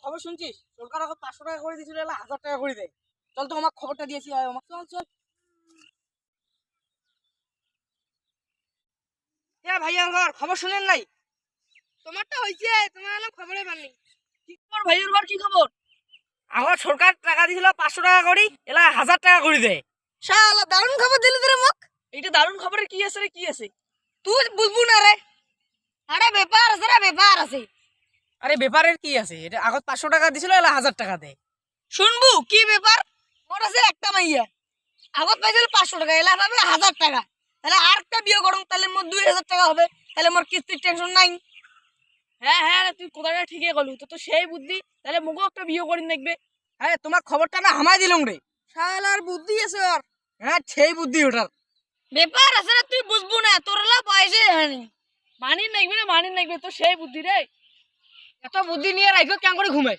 খবর শুনছিস? সরকার এখন 500 টাকা করে দিয়েছিল, 1000 টাকা করে দেয়। চল তো আমার খবরটা দিয়েছি, আয় আমার, চল চল। ভাইয়া ঘর খবর শুনেন নাই? তোমারটা হইছে, তোমার হলো খবরে পাননি। কি খবর ভাইয়ের ঘর, কি খবর? আমার সরকার টাকা দিয়েছিল 500 টাকা করে, 1000 টাকা করে দেয়। শালা দারুণ খবর দিলি তোরে মুখ। এইটা দারুণ খবরের কি আছে রে, কি আছে? তুই বুঝবু না রে। আরে ব্যাপার আছে রে, ব্যাপার আছে। আরে ব্যাপারের কি আছে? এটা আগত 500 টাকা দিয়েছিল, 1000 টাকা দেয়। শুনবু কি ব্যাপার? মোর আছে একটা মাইয়া, আগত পাইছিল 500 টাকা, এলা পাবে 1000 টাকা। তাহলে আর একটা বিয়ে করুন, তাহলে মোর 2000 টাকা হবে। তাহলে মোর কিস্তির টেনশন নাই। হ্যাঁ হ্যাঁ রে, তুই কথাটা ঠিকই গলু, তো তো সেই বুদ্ধি। তাহলে মুখও একটা বিয়ে করিন দেখবে। হ্যাঁ, তোমার খবরটা না হামাই দিলুম রে। শালার বুদ্ধি আছে ওর। হ্যাঁ, সেই বুদ্ধি ওটার। ব্যাপার আছে রে, তুই বুঝবু না, তোর হলো বয়সে হয়নি। মানিন নাকবে না, মানিন নাকবে তো সেই বুদ্ধি রে। এত বুদ্ধি নিয়ে রাখো কেন করে ঘুমায়?